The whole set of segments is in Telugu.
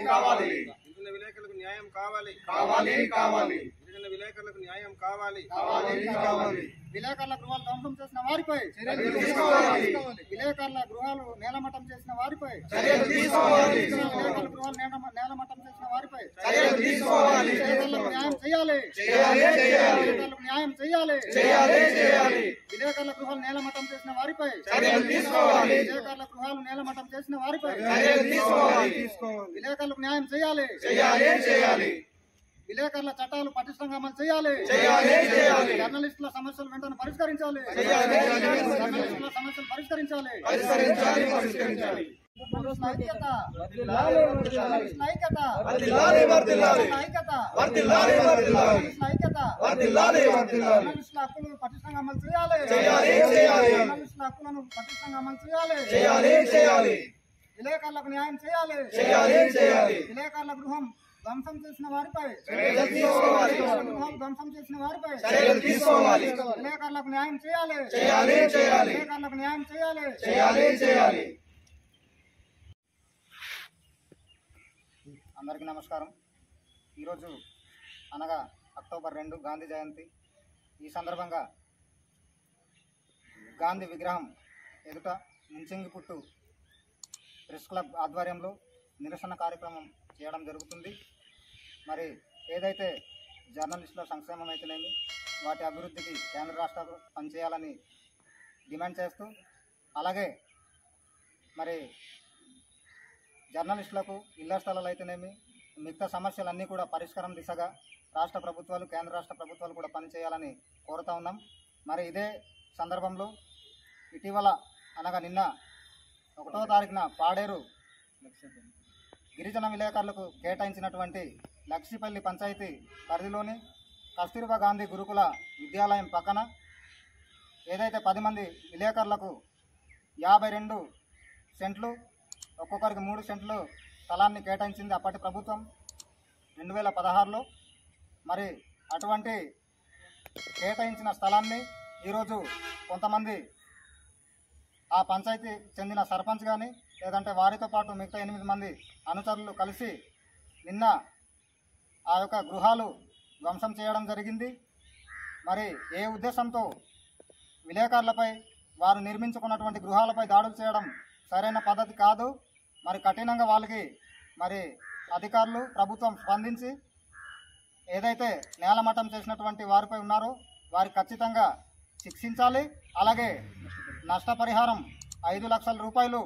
కావాలి గిరిజన విలేకరులకు న్యాయం కావాలి కావాలి కావాలి గిరిజన విలేకరులకు న్యాయం కావాలి కావాలి కావాలి విలేకరుల గృహాలు ధ్వంసం చేసిన వారిపై చర్యలు తీసుకోవాలి విలేకరుల గృహాలు నేలమట్టం చేసిన వారిపై చర్యలు తీసుకోవాలి విలేకరుల గృహాలు నేలమట్టం చేసిన వారిపై చర్యలు తీసుకోవాలి విలేకరులకు న్యాయం చేయాలి చేయాలి చేయాలి విలేకరులకు న్యాయం చేయాలి చేయాలి చేయాలి విలేకరుల గృహాలు నేలమట్టం చేసిన వారిపై చర్యలు తీసుకోవాలి విలేకరుల గృహాలు నేలమట్టం చేసిన వారిపై చర్యలు తీసుకోవాలి విలేకరులకు న్యాయం చేయాలి చేయాలి చేయాలి విలేకరుల చట్టాలు పటిష్టంగా అమలు చేయాలి చేయాలి చేయాలి జర్నలిస్టుల సమస్యలు వెంటనే పరిష్కరించాలి చేయాలి జర్నలిస్టుల సమస్యలు పరిష్కరించాలి పరిష్కరించాలి పరిష్కరించాలి ఐక్యత వర్ధిల్లాలి ఐక్యత వర్ధిల్లాలి వర్ధిల్లాలి ఐక్యత వర్ధిల్లాలి వర్ధిల్లాలి ఐక్యత వర్ధిల్లాలి వర్ధిల్లాలి జర్నలిస్టుల హక్కులను పటిష్టంగా అమలు చేయాలి చేయాలి చేయాలి జర్నలిస్టుల హక్కులను పటిష్టంగా అమలు చేయాలి చేయాలి చేయాలి విలేకరులకు న్యాయం చేయాలి చేయాలి చేయాలి విలేకరుల గృహం ధ్వంసం చేసిన వారిపై చర్యలు తీసుకోవాలి గృహం ధ్వంసం చేసిన వారిపై చర్యలు తీసుకోవాలి విలేకరులకు న్యాయం చేయాలి చేయాలి చేయాలి విలేకరులకు న్యాయం చేయాలి చేయాలి చేయాలి అందరికీ నమస్కారం. ఈరోజు అనగా అక్టోబర్ 2 గాంధీ జయంతి. ఈ సందర్భంగా గాంధీ విగ్రహం ఎదుట ముంచింగిపుట్టు ప్రెస్ క్లబ్ ఆధ్వర్యంలో నిరసన కార్యక్రమం చేయడం జరుగుతుంది. మరి ఏదైతే జర్నలిస్టుల సంక్షేమం అయితేనేమి వాటి అభివృద్ధికి కేంద్ర రాష్ట్రాలు పనిచేయాలని డిమాండ్ చేస్తూ, అలాగే మరి జర్నలిస్టులకు ఇళ్ల స్థలాలు అయితేనేమి మిగతా సమస్యలన్నీ కూడా పరిష్కారం దిశగా రాష్ట్ర ప్రభుత్వాలు కేంద్ర రాష్ట్ర ప్రభుత్వాలు కూడా పనిచేయాలని కోరుతా ఉన్నాం. మరి ఇదే సందర్భంలో ఇటీవల అనగా నిన్న 1వ తారీఖున పాడేరు గిరిజన విలేకరులకు కేటాయించినటువంటి లక్షిపల్లి పంచాయతీ పరిధిలోని కస్తూర్బా గాంధీ గురుకుల విద్యాలయం పక్కన ఏదైతే 10 మంది విలేకరులకు 52 సెంట్లు ఒక్కొక్కరికి 3 సెంట్లు స్థలాన్ని కేటాయించింది అప్పటి ప్రభుత్వం 2016లో. మరి అటువంటి కేటాయించిన స్థలాన్ని ఈరోజు కొంతమంది ఆ పంచాయతీ చెందిన సర్పంచ్ కానీ లేదంటే వారితో పాటు మిగతా 8 మంది అనుచరులు కలిసి నిన్న ఆ యొక్క గృహాలు ధ్వంసం చేయడం జరిగింది. మరి ఏ ఉద్దేశంతో విలేకరులపై వారు నిర్మించుకున్నటువంటి గృహాలపై దాడులు చేయడం సరైన పద్ధతి కాదు. మరి కఠినంగా వాళ్ళకి మరి అధికారులు ప్రభుత్వం స్పందించి ఏదైతే నేలమట్టం చేసినటువంటి వారిపై ఉన్నారో వారికి ఖచ్చితంగా శిక్షించాలి. అలాగే నష్టపరిహారం 5 లక్షల రూపాయలు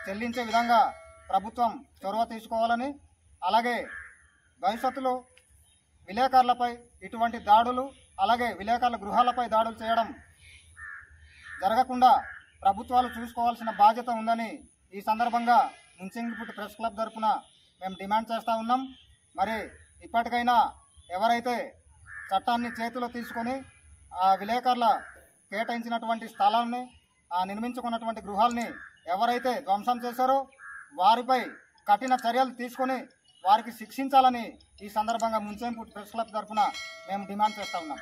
చెల్లించే విధంగా ప్రభుత్వం చొరవ తీసుకోవాలని, అలాగే భవిష్యత్తులో విలేకరులపై ఇటువంటి దాడులు అలాగే విలేకరుల గృహాలపై దాడులు చేయడం జరగకుండా ప్రభుత్వాలు చూసుకోవాల్సిన బాధ్యత ఉందని ఈ సందర్భంగా ముంచింగిపుట్టు ప్రెస్ క్లబ్ తరఫున మేము డిమాండ్ చేస్తూ ఉన్నాం. మరి ఇప్పటికైనా ఎవరైతే చట్టాన్ని చేతిలో తీసుకొని ఆ విలేకరుల కేటాయించినటువంటి స్థలాన్ని నిర్మించుకున్నటువంటి గృహాలని ఎవరైతే ధ్వంసం చేశారో వారిపై కఠిన చర్యలు తీసుకొని వారికి శిక్షించాలని ఈ సందర్భంగా ముంచింగిపుట్టు ప్రెస్ క్లబ్ తరఫున మేము డిమాండ్ చేస్తూ ఉన్నాం.